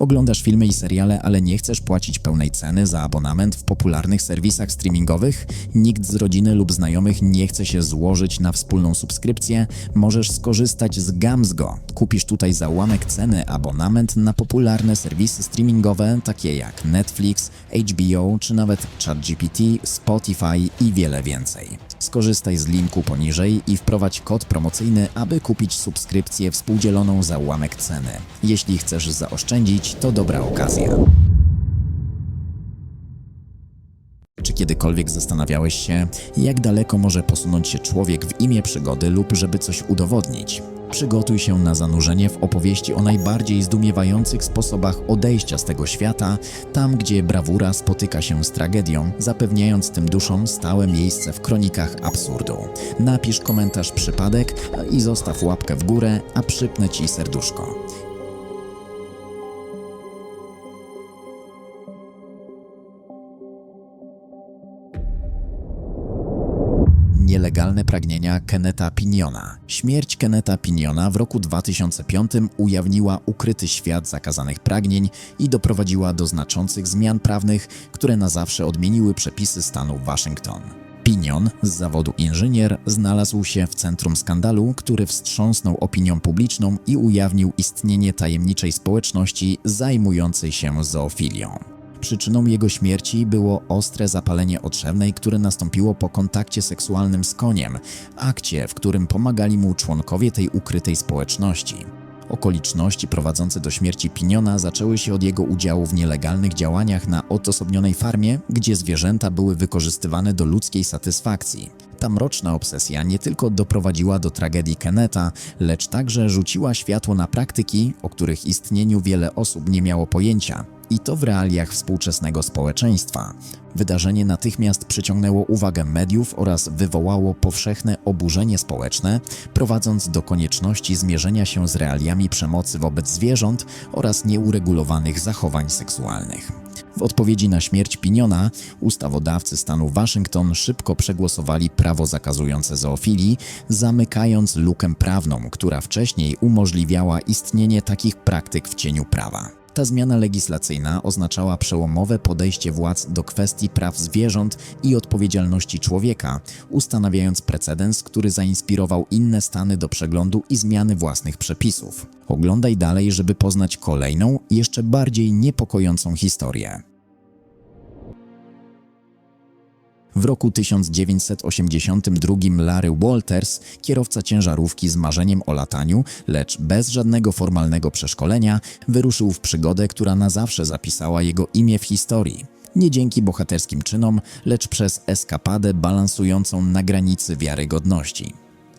Oglądasz filmy i seriale, ale nie chcesz płacić pełnej ceny za abonament w popularnych serwisach streamingowych? Nikt z rodziny lub znajomych nie chce się złożyć na wspólną subskrypcję? Możesz skorzystać z Gamzgo. Kupisz tutaj za ułamek ceny abonament na popularne serwisy streamingowe takie jak Netflix, HBO czy nawet ChatGPT, Spotify i wiele więcej. Skorzystaj z linku poniżej i wprowadź kod promocyjny, aby kupić subskrypcję współdzieloną za ułamek ceny. Jeśli chcesz zaoszczędzić, to dobra okazja. Czy kiedykolwiek zastanawiałeś się, jak daleko może posunąć się człowiek w imię przygody lub żeby coś udowodnić? Przygotuj się na zanurzenie w opowieści o najbardziej zdumiewających sposobach odejścia z tego świata, tam gdzie brawura spotyka się z tragedią, zapewniając tym duszom stałe miejsce w kronikach absurdu. Napisz komentarz przypadek i zostaw łapkę w górę, a przypnę Ci serduszko. Nielegalne pragnienia Kennetha Pignona. Śmierć Kennetha Pignona w roku 2005 ujawniła ukryty świat zakazanych pragnień i doprowadziła do znaczących zmian prawnych, które na zawsze odmieniły przepisy stanu Waszyngton. Pignon, z zawodu inżynier, znalazł się w centrum skandalu, który wstrząsnął opinią publiczną i ujawnił istnienie tajemniczej społeczności zajmującej się zoofilią. Przyczyną jego śmierci było ostre zapalenie otrzewnej, które nastąpiło po kontakcie seksualnym z koniem, akcie, w którym pomagali mu członkowie tej ukrytej społeczności. Okoliczności prowadzące do śmierci Pignona zaczęły się od jego udziału w nielegalnych działaniach na odosobnionej farmie, gdzie zwierzęta były wykorzystywane do ludzkiej satysfakcji. Ta mroczna obsesja nie tylko doprowadziła do tragedii Kennetha, lecz także rzuciła światło na praktyki, o których istnieniu wiele osób nie miało pojęcia. I to w realiach współczesnego społeczeństwa. Wydarzenie natychmiast przyciągnęło uwagę mediów oraz wywołało powszechne oburzenie społeczne, prowadząc do konieczności zmierzenia się z realiami przemocy wobec zwierząt oraz nieuregulowanych zachowań seksualnych. W odpowiedzi na śmierć Pignona, ustawodawcy stanu Waszyngton szybko przegłosowali prawo zakazujące zoofilii, zamykając lukę prawną, która wcześniej umożliwiała istnienie takich praktyk w cieniu prawa. Ta zmiana legislacyjna oznaczała przełomowe podejście władz do kwestii praw zwierząt i odpowiedzialności człowieka, ustanawiając precedens, który zainspirował inne stany do przeglądu i zmiany własnych przepisów. Oglądaj dalej, żeby poznać kolejną, jeszcze bardziej niepokojącą historię. W roku 1982 Larry Walters, kierowca ciężarówki z marzeniem o lataniu, lecz bez żadnego formalnego przeszkolenia, wyruszył w przygodę, która na zawsze zapisała jego imię w historii. Nie dzięki bohaterskim czynom, lecz przez eskapadę balansującą na granicy wiarygodności.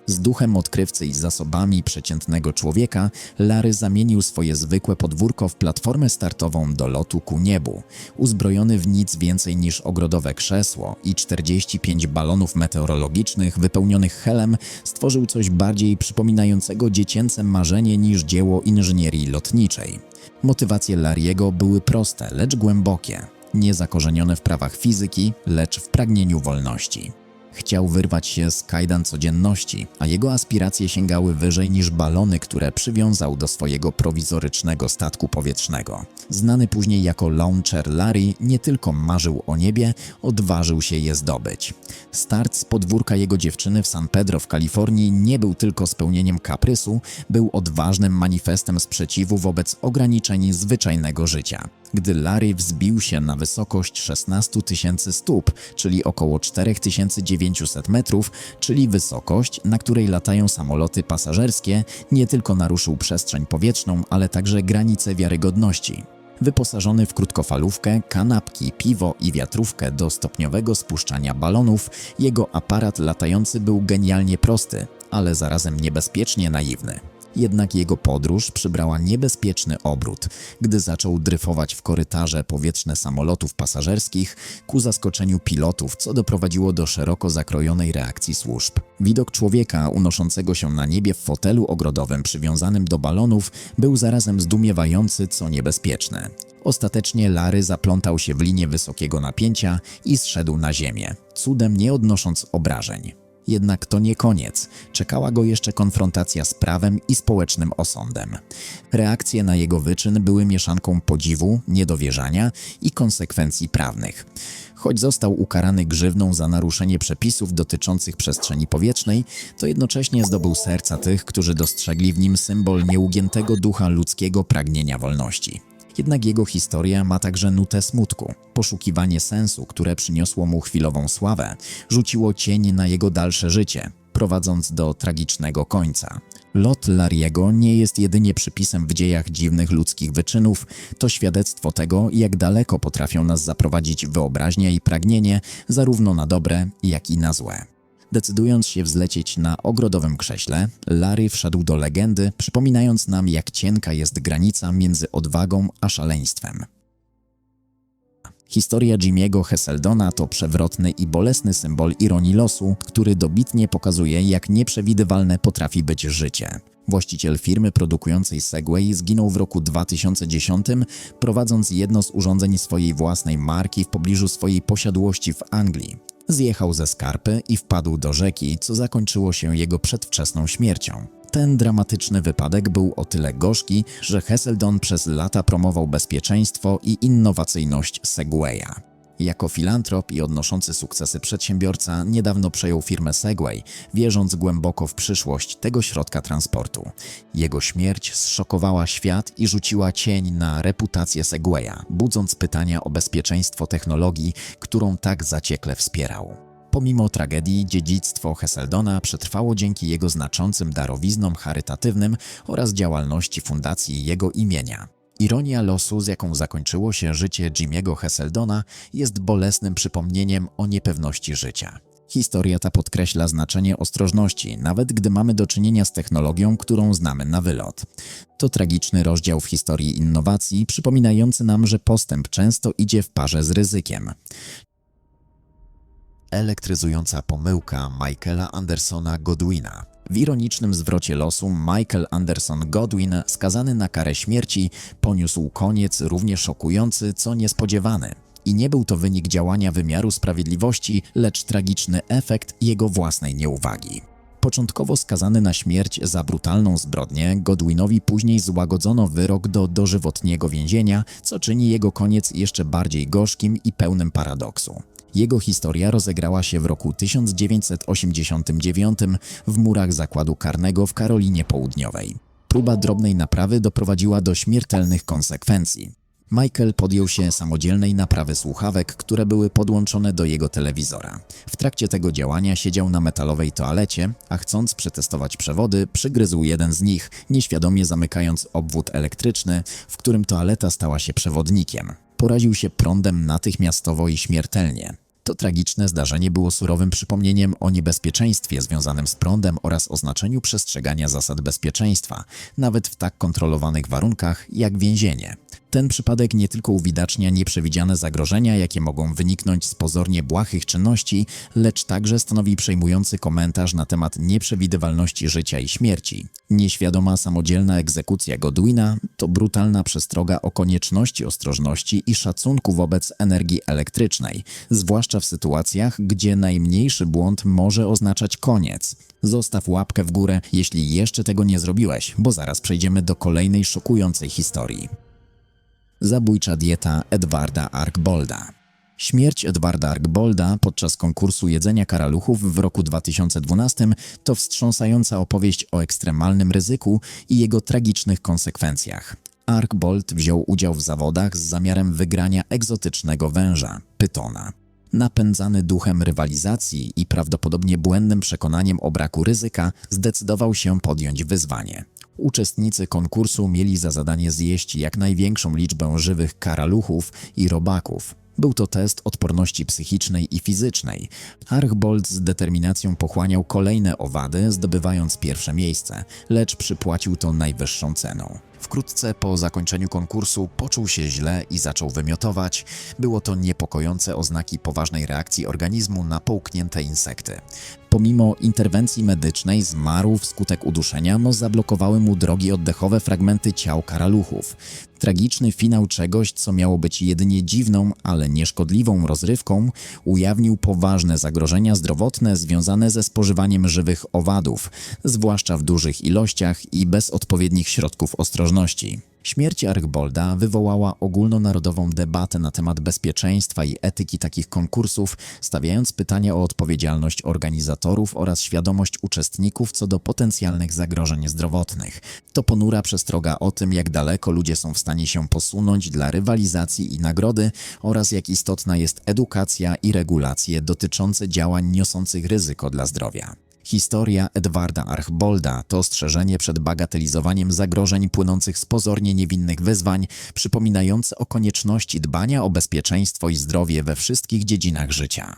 Z duchem odkrywcy i zasobami przeciętnego człowieka, Larry zamienił swoje zwykłe podwórko w platformę startową do lotu ku niebu. Uzbrojony w nic więcej niż ogrodowe krzesło i 45 balonów meteorologicznych wypełnionych helem, stworzył coś bardziej przypominającego dziecięce marzenie niż dzieło inżynierii lotniczej. Motywacje Larry'ego były proste, lecz głębokie. Nie zakorzenione w prawach fizyki, lecz w pragnieniu wolności. Chciał wyrwać się z kajdan codzienności, a jego aspiracje sięgały wyżej niż balony, które przywiązał do swojego prowizorycznego statku powietrznego. Znany później jako Launcher Larry nie tylko marzył o niebie, odważył się je zdobyć. Start z podwórka jego dziewczyny w San Pedro w Kalifornii nie był tylko spełnieniem kaprysu, był odważnym manifestem sprzeciwu wobec ograniczeń zwyczajnego życia. Gdy Larry wzbił się na wysokość 16 000 stóp, czyli około 4900 metrów, czyli wysokość, na której latają samoloty pasażerskie, nie tylko naruszył przestrzeń powietrzną, ale także granice wiarygodności. Wyposażony w krótkofalówkę, kanapki, piwo i wiatrówkę do stopniowego spuszczania balonów, jego aparat latający był genialnie prosty, ale zarazem niebezpiecznie naiwny. Jednak jego podróż przybrała niebezpieczny obrót, gdy zaczął dryfować w korytarze powietrzne samolotów pasażerskich ku zaskoczeniu pilotów, co doprowadziło do szeroko zakrojonej reakcji służb. Widok człowieka unoszącego się na niebie w fotelu ogrodowym przywiązanym do balonów był zarazem zdumiewający, co niebezpieczny. Ostatecznie Larry zaplątał się w linię wysokiego napięcia i zszedł na ziemię, cudem nie odnosząc obrażeń. Jednak to nie koniec. Czekała go jeszcze konfrontacja z prawem i społecznym osądem. Reakcje na jego wyczyn były mieszanką podziwu, niedowierzania i konsekwencji prawnych. Choć został ukarany grzywną za naruszenie przepisów dotyczących przestrzeni powietrznej, to jednocześnie zdobył serca tych, którzy dostrzegli w nim symbol nieugiętego ducha ludzkiego pragnienia wolności. Jednak jego historia ma także nutę smutku. Poszukiwanie sensu, które przyniosło mu chwilową sławę, rzuciło cień na jego dalsze życie, prowadząc do tragicznego końca. Lot Larry'ego nie jest jedynie przypisem w dziejach dziwnych ludzkich wyczynów, to świadectwo tego, jak daleko potrafią nas zaprowadzić wyobraźnia i pragnienie, zarówno na dobre, jak i na złe. Decydując się wzlecieć na ogrodowym krześle, Larry wszedł do legendy, przypominając nam, jak cienka jest granica między odwagą a szaleństwem. Historia Jimmy'ego Heseldona to przewrotny i bolesny symbol ironii losu, który dobitnie pokazuje, jak nieprzewidywalne potrafi być życie. Właściciel firmy produkującej Segway zginął w roku 2010, prowadząc jedno z urządzeń swojej własnej marki w pobliżu swojej posiadłości w Anglii. Zjechał ze skarpy i wpadł do rzeki, co zakończyło się jego przedwczesną śmiercią. Ten dramatyczny wypadek był o tyle gorzki, że Heseldon przez lata promował bezpieczeństwo i innowacyjność Segwaya. Jako filantrop i odnoszący sukcesy przedsiębiorca niedawno przejął firmę Segway, wierząc głęboko w przyszłość tego środka transportu. Jego śmierć zszokowała świat i rzuciła cień na reputację Segwaya, budząc pytania o bezpieczeństwo technologii, którą tak zaciekle wspierał. Pomimo tragedii, dziedzictwo Heseldona przetrwało dzięki jego znaczącym darowiznom charytatywnym oraz działalności fundacji jego imienia. Ironia losu, z jaką zakończyło się życie Jimmy'ego Heseldona, jest bolesnym przypomnieniem o niepewności życia. Historia ta podkreśla znaczenie ostrożności, nawet gdy mamy do czynienia z technologią, którą znamy na wylot. To tragiczny rozdział w historii innowacji, przypominający nam, że postęp często idzie w parze z ryzykiem. Elektryzująca pomyłka Michaela Andersona Godwina. W ironicznym zwrocie losu Michael Anderson Godwin, skazany na karę śmierci, poniósł koniec równie szokujący, co niespodziewany. I nie był to wynik działania wymiaru sprawiedliwości, lecz tragiczny efekt jego własnej nieuwagi. Początkowo skazany na śmierć za brutalną zbrodnię, Godwinowi później złagodzono wyrok do dożywotniego więzienia, co czyni jego koniec jeszcze bardziej gorzkim i pełnym paradoksu. Jego historia rozegrała się w roku 1989 w murach zakładu karnego w Karolinie Południowej. Próba drobnej naprawy doprowadziła do śmiertelnych konsekwencji. Michael podjął się samodzielnej naprawy słuchawek, które były podłączone do jego telewizora. W trakcie tego działania siedział na metalowej toalecie, a chcąc przetestować przewody, przygryzł jeden z nich, nieświadomie zamykając obwód elektryczny, w którym toaleta stała się przewodnikiem. Poraził się prądem natychmiastowo i śmiertelnie. To tragiczne zdarzenie było surowym przypomnieniem o niebezpieczeństwie związanym z prądem oraz o znaczeniu przestrzegania zasad bezpieczeństwa, nawet w tak kontrolowanych warunkach jak więzienie. Ten przypadek nie tylko uwidacznia nieprzewidziane zagrożenia, jakie mogą wyniknąć z pozornie błahych czynności, lecz także stanowi przejmujący komentarz na temat nieprzewidywalności życia i śmierci. Nieświadoma samodzielna egzekucja Godwina to brutalna przestroga o konieczności ostrożności i szacunku wobec energii elektrycznej, zwłaszcza w sytuacjach, gdzie najmniejszy błąd może oznaczać koniec. Zostaw łapkę w górę, jeśli jeszcze tego nie zrobiłeś, bo zaraz przejdziemy do kolejnej szokującej historii. Zabójcza dieta Edwarda Archbolda. Śmierć Edwarda Archbolda podczas konkursu jedzenia karaluchów w roku 2012 to wstrząsająca opowieść o ekstremalnym ryzyku i jego tragicznych konsekwencjach. Archbold wziął udział w zawodach z zamiarem wygrania egzotycznego węża, pytona. Napędzany duchem rywalizacji i prawdopodobnie błędnym przekonaniem o braku ryzyka, zdecydował się podjąć wyzwanie. Uczestnicy konkursu mieli za zadanie zjeść jak największą liczbę żywych karaluchów i robaków. Był to test odporności psychicznej i fizycznej. Archbold z determinacją pochłaniał kolejne owady, zdobywając pierwsze miejsce, lecz przypłacił to najwyższą ceną. Wkrótce po zakończeniu konkursu poczuł się źle i zaczął wymiotować. Było to niepokojące oznaki poważnej reakcji organizmu na połknięte insekty. Pomimo interwencji medycznej zmarł wskutek uduszenia, zablokowały mu drogi oddechowe fragmenty ciał karaluchów. Tragiczny finał czegoś, co miało być jedynie dziwną, ale nieszkodliwą rozrywką, ujawnił poważne zagrożenia zdrowotne związane ze spożywaniem żywych owadów, zwłaszcza w dużych ilościach i bez odpowiednich środków ostrożności. Śmierć Archbolda wywołała ogólnonarodową debatę na temat bezpieczeństwa i etyki takich konkursów, stawiając pytania o odpowiedzialność organizatorów oraz świadomość uczestników co do potencjalnych zagrożeń zdrowotnych. To ponura przestroga o tym, jak daleko ludzie są w stanie się posunąć dla rywalizacji i nagrody oraz jak istotna jest edukacja i regulacje dotyczące działań niosących ryzyko dla zdrowia. Historia Edwarda Archbolda to ostrzeżenie przed bagatelizowaniem zagrożeń płynących z pozornie niewinnych wyzwań, przypominające o konieczności dbania o bezpieczeństwo i zdrowie we wszystkich dziedzinach życia.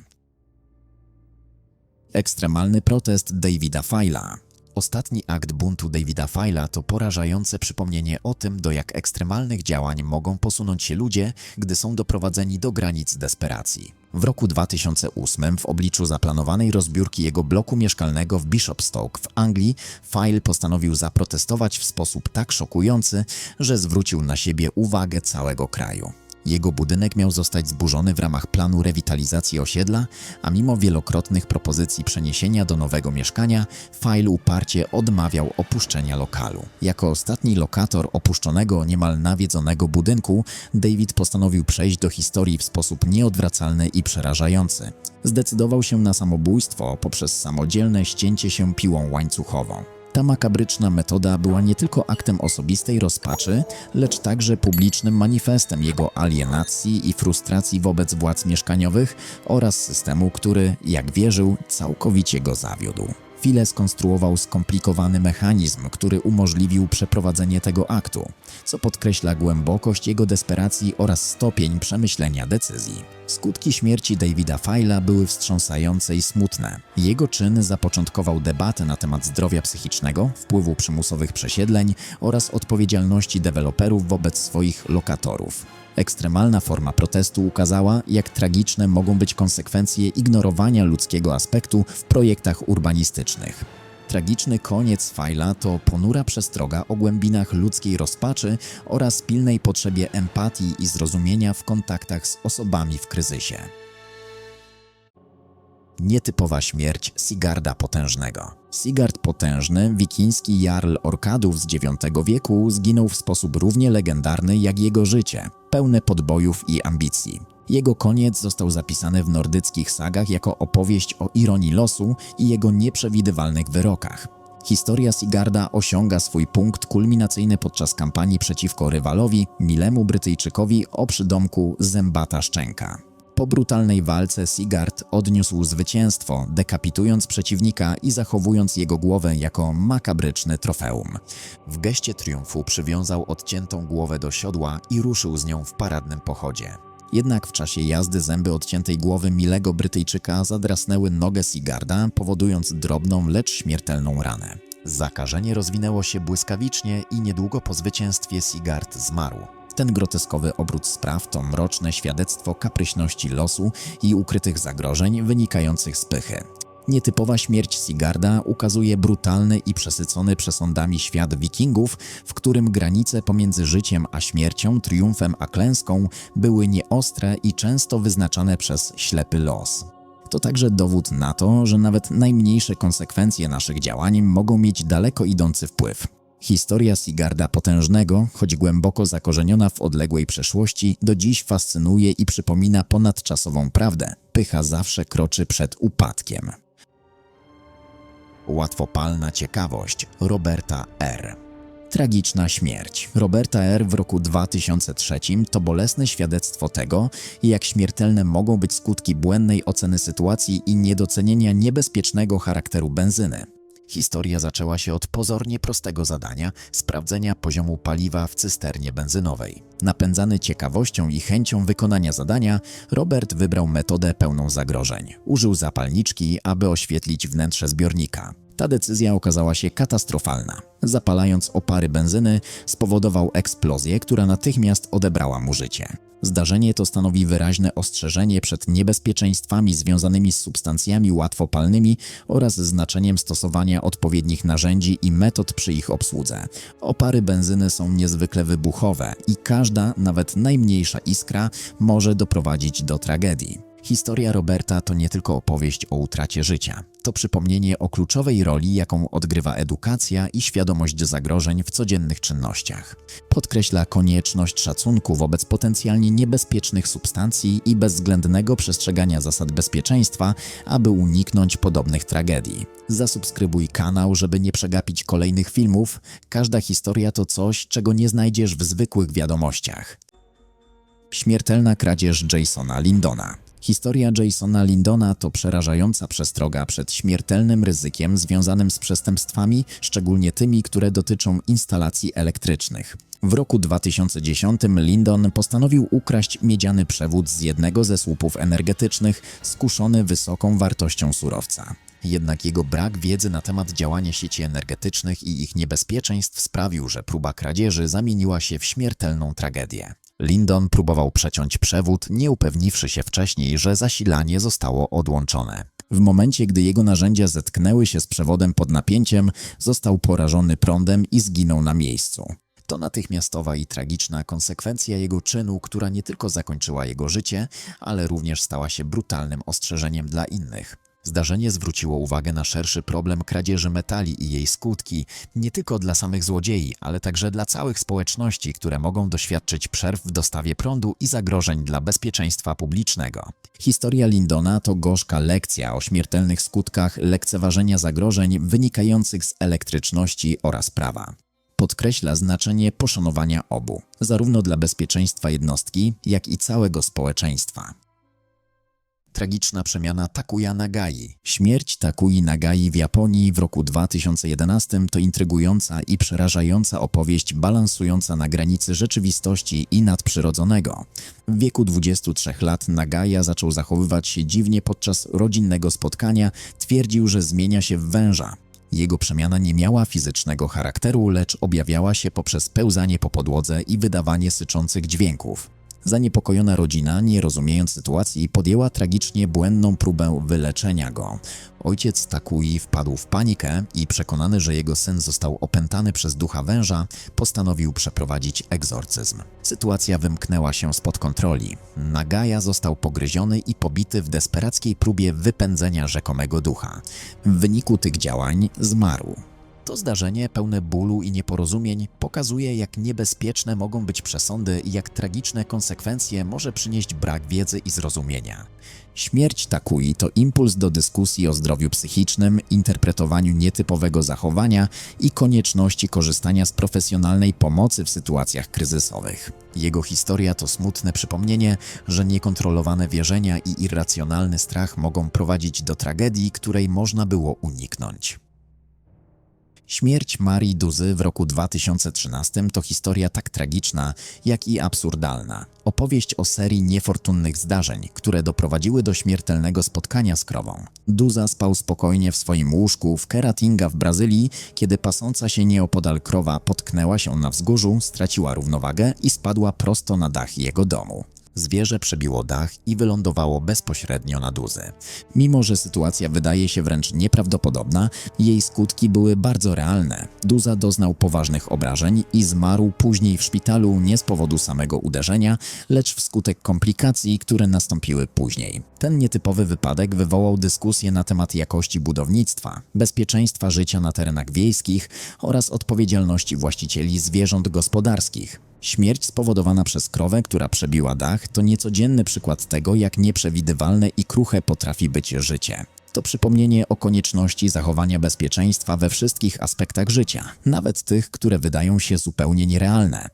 Ekstremalny protest Davida File'a. Ostatni akt buntu Davida File'a to porażające przypomnienie o tym, do jak ekstremalnych działań mogą posunąć się ludzie, gdy są doprowadzeni do granic desperacji. W roku 2008 w obliczu zaplanowanej rozbiórki jego bloku mieszkalnego w Bishopstoke w Anglii, File postanowił zaprotestować w sposób tak szokujący, że zwrócił na siebie uwagę całego kraju. Jego budynek miał zostać zburzony w ramach planu rewitalizacji osiedla, a mimo wielokrotnych propozycji przeniesienia do nowego mieszkania, File uparcie odmawiał opuszczenia lokalu. Jako ostatni lokator opuszczonego, niemal nawiedzonego budynku, David postanowił przejść do historii w sposób nieodwracalny i przerażający. Zdecydował się na samobójstwo poprzez samodzielne ścięcie się piłą łańcuchową. Ta makabryczna metoda była nie tylko aktem osobistej rozpaczy, lecz także publicznym manifestem jego alienacji i frustracji wobec władz mieszkaniowych oraz systemu, który, jak wierzył, całkowicie go zawiódł. File skonstruował skomplikowany mechanizm, który umożliwił przeprowadzenie tego aktu, co podkreśla głębokość jego desperacji oraz stopień przemyślenia decyzji. Skutki śmierci Davida File'a były wstrząsające i smutne. Jego czyn zapoczątkował debatę na temat zdrowia psychicznego, wpływu przymusowych przesiedleń oraz odpowiedzialności deweloperów wobec swoich lokatorów. Ekstremalna forma protestu ukazała, jak tragiczne mogą być konsekwencje ignorowania ludzkiego aspektu w projektach urbanistycznych. Tragiczny koniec File'a to ponura przestroga o głębinach ludzkiej rozpaczy oraz pilnej potrzebie empatii i zrozumienia w kontaktach z osobami w kryzysie. Nietypowa śmierć Sigarda Potężnego. Sigard Potężny, wikiński jarl Orkadów z IX wieku, zginął w sposób równie legendarny jak jego życie, pełne podbojów i ambicji. Jego koniec został zapisany w nordyckich sagach jako opowieść o ironii losu i jego nieprzewidywalnych wyrokach. Historia Sigarda osiąga swój punkt kulminacyjny podczas kampanii przeciwko rywalowi, milemu Brytyjczykowi o przydomku Zębata Szczęka. Po brutalnej walce Sigard odniósł zwycięstwo, dekapitując przeciwnika i zachowując jego głowę jako makabryczny trofeum. W geście triumfu przywiązał odciętą głowę do siodła i ruszył z nią w paradnym pochodzie. Jednak w czasie jazdy zęby odciętej głowy milego Brytyjczyka zadrasnęły nogę Sigarda, powodując drobną, lecz śmiertelną ranę. Zakażenie rozwinęło się błyskawicznie i niedługo po zwycięstwie Sigard zmarł. Ten groteskowy obrót spraw to mroczne świadectwo kapryśności losu i ukrytych zagrożeń wynikających z pychy. Nietypowa śmierć Sigarda ukazuje brutalny i przesycony przesądami świat wikingów, w którym granice pomiędzy życiem a śmiercią, triumfem a klęską były nieostre i często wyznaczane przez ślepy los. To także dowód na to, że nawet najmniejsze konsekwencje naszych działań mogą mieć daleko idący wpływ. Historia Sigarda Potężnego, choć głęboko zakorzeniona w odległej przeszłości, do dziś fascynuje i przypomina ponadczasową prawdę. Pycha zawsze kroczy przed upadkiem. Łatwopalna ciekawość Roberta R. Tragiczna śmierć Roberta R. w roku 2003 to bolesne świadectwo tego, jak śmiertelne mogą być skutki błędnej oceny sytuacji i niedocenienia niebezpiecznego charakteru benzyny. Historia zaczęła się od pozornie prostego zadania sprawdzenia poziomu paliwa w cysternie benzynowej. Napędzany ciekawością i chęcią wykonania zadania, Robert wybrał metodę pełną zagrożeń. Użył zapalniczki, aby oświetlić wnętrze zbiornika. Ta decyzja okazała się katastrofalna. Zapalając opary benzyny, spowodował eksplozję, która natychmiast odebrała mu życie. Zdarzenie to stanowi wyraźne ostrzeżenie przed niebezpieczeństwami związanymi z substancjami łatwopalnymi oraz znaczeniem stosowania odpowiednich narzędzi i metod przy ich obsłudze. Opary benzyny są niezwykle wybuchowe i każda, nawet najmniejsza iskra może doprowadzić do tragedii. Historia Roberta to nie tylko opowieść o utracie życia. To przypomnienie o kluczowej roli, jaką odgrywa edukacja i świadomość zagrożeń w codziennych czynnościach. Podkreśla konieczność szacunku wobec potencjalnie niebezpiecznych substancji i bezwzględnego przestrzegania zasad bezpieczeństwa, aby uniknąć podobnych tragedii. Zasubskrybuj kanał, żeby nie przegapić kolejnych filmów. Każda historia to coś, czego nie znajdziesz w zwykłych wiadomościach. Śmiertelna kradzież Jasona Lindona. Historia Jasona Lindona to przerażająca przestroga przed śmiertelnym ryzykiem związanym z przestępstwami, szczególnie tymi, które dotyczą instalacji elektrycznych. W roku 2010 Lindon postanowił ukraść miedziany przewód z jednego ze słupów energetycznych, skuszony wysoką wartością surowca. Jednak jego brak wiedzy na temat działania sieci energetycznych i ich niebezpieczeństw sprawił, że próba kradzieży zamieniła się w śmiertelną tragedię. Lindon próbował przeciąć przewód, nie upewniwszy się wcześniej, że zasilanie zostało odłączone. W momencie, gdy jego narzędzia zetknęły się z przewodem pod napięciem, został porażony prądem i zginął na miejscu. To natychmiastowa i tragiczna konsekwencja jego czynu, która nie tylko zakończyła jego życie, ale również stała się brutalnym ostrzeżeniem dla innych. Zdarzenie zwróciło uwagę na szerszy problem kradzieży metali i jej skutki, nie tylko dla samych złodziei, ale także dla całych społeczności, które mogą doświadczyć przerw w dostawie prądu i zagrożeń dla bezpieczeństwa publicznego. Historia Lindona to gorzka lekcja o śmiertelnych skutkach lekceważenia zagrożeń wynikających z elektryczności oraz prawa. Podkreśla znaczenie poszanowania obu, zarówno dla bezpieczeństwa jednostki, jak i całego społeczeństwa. Tragiczna przemiana Takuya Nagai. Śmierć Takui Nagai w Japonii w roku 2011 to intrygująca i przerażająca opowieść balansująca na granicy rzeczywistości i nadprzyrodzonego. W wieku 23 lat Nagaja zaczął zachowywać się dziwnie podczas rodzinnego spotkania, twierdził, że zmienia się w węża. Jego przemiana nie miała fizycznego charakteru, lecz objawiała się poprzez pełzanie po podłodze i wydawanie syczących dźwięków. Zaniepokojona rodzina, nie rozumiejąc sytuacji, podjęła tragicznie błędną próbę wyleczenia go. Ojciec Takui wpadł w panikę i przekonany, że jego syn został opętany przez ducha węża, postanowił przeprowadzić egzorcyzm. Sytuacja wymknęła się spod kontroli. Nagaja został pogryziony i pobity w desperackiej próbie wypędzenia rzekomego ducha. W wyniku tych działań zmarł. To zdarzenie, pełne bólu i nieporozumień, pokazuje, jak niebezpieczne mogą być przesądy i jak tragiczne konsekwencje może przynieść brak wiedzy i zrozumienia. Śmierć Takui to impuls do dyskusji o zdrowiu psychicznym, interpretowaniu nietypowego zachowania i konieczności korzystania z profesjonalnej pomocy w sytuacjach kryzysowych. Jego historia to smutne przypomnienie, że niekontrolowane wierzenia i irracjonalny strach mogą prowadzić do tragedii, której można było uniknąć. Śmierć Marii Duzy w roku 2013 to historia tak tragiczna, jak i absurdalna. Opowieść o serii niefortunnych zdarzeń, które doprowadziły do śmiertelnego spotkania z krową. Duza spał spokojnie w swoim łóżku w Caratinga w Brazylii, kiedy pasąca się nieopodal krowa potknęła się na wzgórzu, straciła równowagę i spadła prosto na dach jego domu. Zwierzę przebiło dach i wylądowało bezpośrednio na Duzy. Mimo że sytuacja wydaje się wręcz nieprawdopodobna, jej skutki były bardzo realne. Duza doznał poważnych obrażeń i zmarł później w szpitalu nie z powodu samego uderzenia, lecz wskutek komplikacji, które nastąpiły później. Ten nietypowy wypadek wywołał dyskusję na temat jakości budownictwa, bezpieczeństwa życia na terenach wiejskich oraz odpowiedzialności właścicieli zwierząt gospodarskich. Śmierć spowodowana przez krowę, która przebiła dach, to niecodzienny przykład tego, jak nieprzewidywalne i kruche potrafi być życie. To przypomnienie o konieczności zachowania bezpieczeństwa we wszystkich aspektach życia, nawet tych, które wydają się zupełnie nierealne.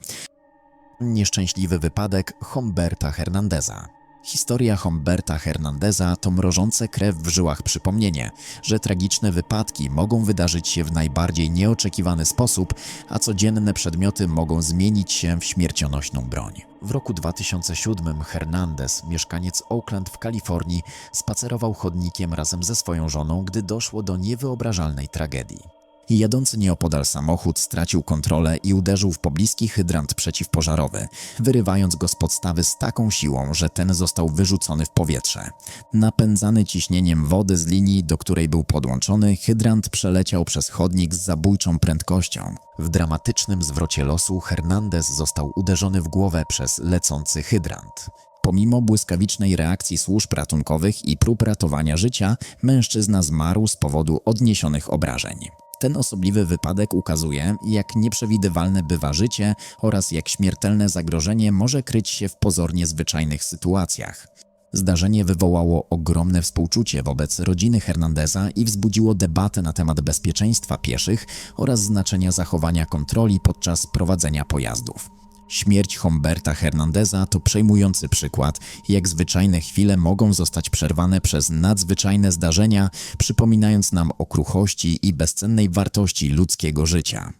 Nieszczęśliwy wypadek Humberta Hernandeza. Historia Humberta Hernandeza to mrożące krew w żyłach przypomnienie, że tragiczne wypadki mogą wydarzyć się w najbardziej nieoczekiwany sposób, a codzienne przedmioty mogą zmienić się w śmiercionośną broń. W roku 2007 Hernandez, mieszkaniec Oakland w Kalifornii, spacerował chodnikiem razem ze swoją żoną, gdy doszło do niewyobrażalnej tragedii. Jadący nieopodal samochód stracił kontrolę i uderzył w pobliski hydrant przeciwpożarowy, wyrywając go z podstawy z taką siłą, że ten został wyrzucony w powietrze. Napędzany ciśnieniem wody z linii, do której był podłączony, hydrant przeleciał przez chodnik z zabójczą prędkością. W dramatycznym zwrocie losu Hernandez został uderzony w głowę przez lecący hydrant. Pomimo błyskawicznej reakcji służb ratunkowych i prób ratowania życia, mężczyzna zmarł z powodu odniesionych obrażeń. Ten osobliwy wypadek ukazuje, jak nieprzewidywalne bywa życie oraz jak śmiertelne zagrożenie może kryć się w pozornie zwyczajnych sytuacjach. Zdarzenie wywołało ogromne współczucie wobec rodziny Hernandeza i wzbudziło debatę na temat bezpieczeństwa pieszych oraz znaczenia zachowania kontroli podczas prowadzenia pojazdów. Śmierć Humberta Hernandeza to przejmujący przykład, jak zwyczajne chwile mogą zostać przerwane przez nadzwyczajne zdarzenia, przypominając nam o kruchości i bezcennej wartości ludzkiego życia.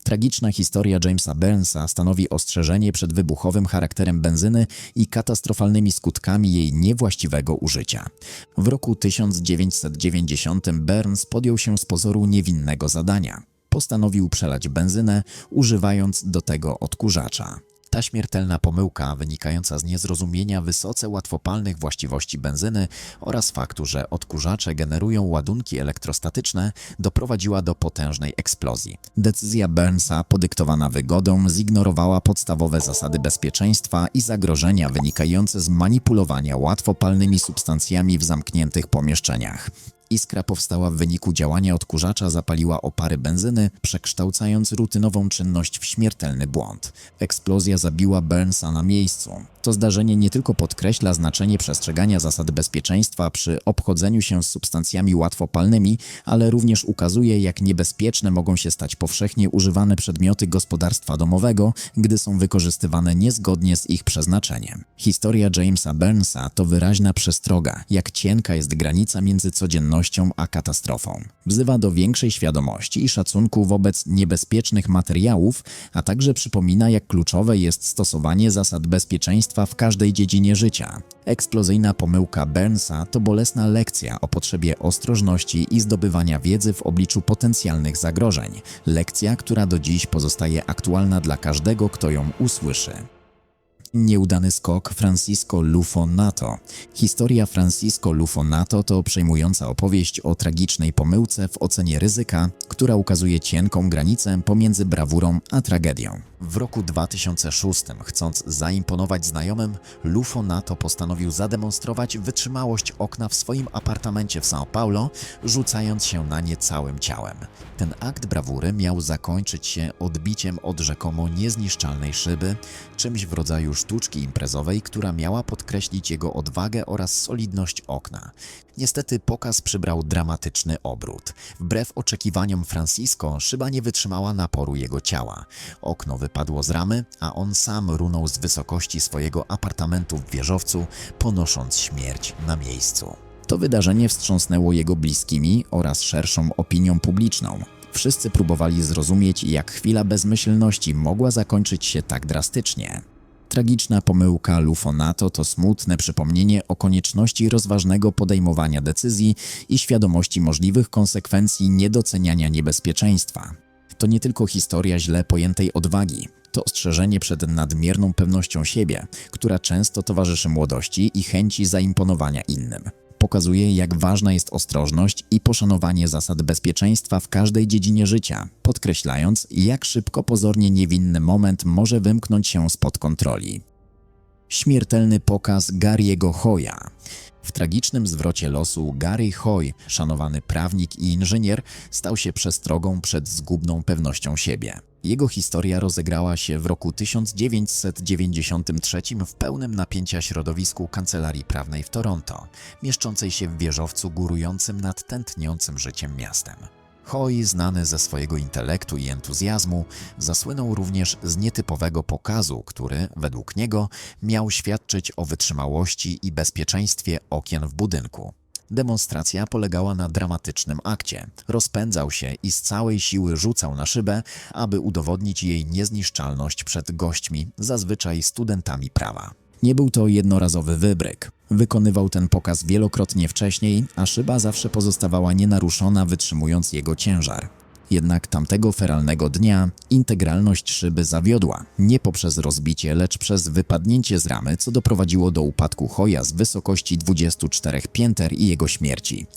Tragiczna historia Jamesa Burnsa stanowi ostrzeżenie przed wybuchowym charakterem benzyny i katastrofalnymi skutkami jej niewłaściwego użycia. W roku 1990 Burns podjął się z pozoru niewinnego zadania. Postanowił przelać benzynę, używając do tego odkurzacza. Ta śmiertelna pomyłka, wynikająca z niezrozumienia wysoce łatwopalnych właściwości benzyny oraz faktu, że odkurzacze generują ładunki elektrostatyczne, doprowadziła do potężnej eksplozji. Decyzja Burnsa, podyktowana wygodą, zignorowała podstawowe zasady bezpieczeństwa i zagrożenia wynikające z manipulowania łatwopalnymi substancjami w zamkniętych pomieszczeniach. Iskra powstała w wyniku działania odkurzacza zapaliła opary benzyny, przekształcając rutynową czynność w śmiertelny błąd. Eksplozja zabiła Burnsa na miejscu. To zdarzenie nie tylko podkreśla znaczenie przestrzegania zasad bezpieczeństwa przy obchodzeniu się z substancjami łatwopalnymi, ale również ukazuje, jak niebezpieczne mogą się stać powszechnie używane przedmioty gospodarstwa domowego, gdy są wykorzystywane niezgodnie z ich przeznaczeniem. Historia Jamesa Burnsa to wyraźna przestroga, jak cienka jest granica między codziennością a katastrofą. Wzywa do większej świadomości i szacunku wobec niebezpiecznych materiałów, a także przypomina, jak kluczowe jest stosowanie zasad bezpieczeństwa w każdej dziedzinie życia. Eksplozyjna pomyłka Burnsa to bolesna lekcja o potrzebie ostrożności i zdobywania wiedzy w obliczu potencjalnych zagrożeń. Lekcja, która do dziś pozostaje aktualna dla każdego, kto ją usłyszy. Nieudany skok Francisco Lufonato. Historia Francisco Lufonato to przejmująca opowieść o tragicznej pomyłce w ocenie ryzyka, która ukazuje cienką granicę pomiędzy brawurą a tragedią. W roku 2006, chcąc zaimponować znajomym, Lufonato postanowił zademonstrować wytrzymałość okna w swoim apartamencie w São Paulo, rzucając się na nie całym ciałem. Ten akt brawury miał zakończyć się odbiciem od rzekomo niezniszczalnej szyby, czymś w rodzaju sztuczki imprezowej, która miała podkreślić jego odwagę oraz solidność okna. Niestety pokaz przybrał dramatyczny obrót. Wbrew oczekiwaniom Francisco, szyba nie wytrzymała naporu jego ciała. Okno wypadło z ramy, a on sam runął z wysokości swojego apartamentu w wieżowcu, ponosząc śmierć na miejscu. To wydarzenie wstrząsnęło jego bliskimi oraz szerszą opinią publiczną. Wszyscy próbowali zrozumieć, jak chwila bezmyślności mogła zakończyć się tak drastycznie. Tragiczna pomyłka Lufonato to smutne przypomnienie o konieczności rozważnego podejmowania decyzji i świadomości możliwych konsekwencji niedoceniania niebezpieczeństwa. To nie tylko historia źle pojętej odwagi, to ostrzeżenie przed nadmierną pewnością siebie, która często towarzyszy młodości i chęci zaimponowania innym. Pokazuje, jak ważna jest ostrożność i poszanowanie zasad bezpieczeństwa w każdej dziedzinie życia, podkreślając, jak szybko pozornie niewinny moment może wymknąć się spod kontroli. Śmiertelny pokaz Gary'ego Hoya. W tragicznym zwrocie losu Gary Hoy, szanowany prawnik i inżynier, stał się przestrogą przed zgubną pewnością siebie. Jego historia rozegrała się w roku 1993 w pełnym napięcia środowisku kancelarii prawnej w Toronto, mieszczącej się w wieżowcu górującym nad tętniącym życiem miastem. Hoy, znany ze swojego intelektu i entuzjazmu, zasłynął również z nietypowego pokazu, który, według niego, miał świadczyć o wytrzymałości i bezpieczeństwie okien w budynku. Demonstracja polegała na dramatycznym akcie. Rozpędzał się i z całej siły rzucał na szybę, aby udowodnić jej niezniszczalność przed gośćmi, zazwyczaj studentami prawa. Nie był to jednorazowy wybryk. Wykonywał ten pokaz wielokrotnie wcześniej, a szyba zawsze pozostawała nienaruszona, wytrzymując jego ciężar. Jednak tamtego feralnego dnia integralność szyby zawiodła. Nie poprzez rozbicie, lecz przez wypadnięcie z ramy, co doprowadziło do upadku Hoya z wysokości 24 pięter i jego śmierci.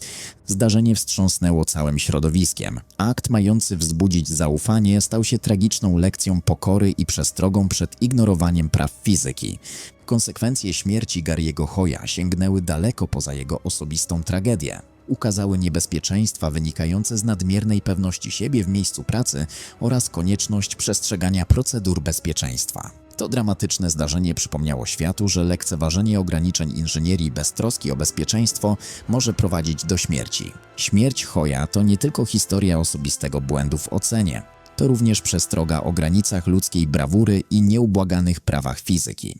Zdarzenie wstrząsnęło całym środowiskiem. Akt mający wzbudzić zaufanie stał się tragiczną lekcją pokory i przestrogą przed ignorowaniem praw fizyki. Konsekwencje śmierci Gary'ego Hoya sięgnęły daleko poza jego osobistą tragedię. Ukazały niebezpieczeństwa wynikające z nadmiernej pewności siebie w miejscu pracy oraz konieczność przestrzegania procedur bezpieczeństwa. To dramatyczne zdarzenie przypomniało światu, że lekceważenie ograniczeń inżynierii bez troski o bezpieczeństwo może prowadzić do śmierci. Śmierć Hoya to nie tylko historia osobistego błędu w ocenie, to również przestroga o granicach ludzkiej brawury i nieubłaganych prawach fizyki.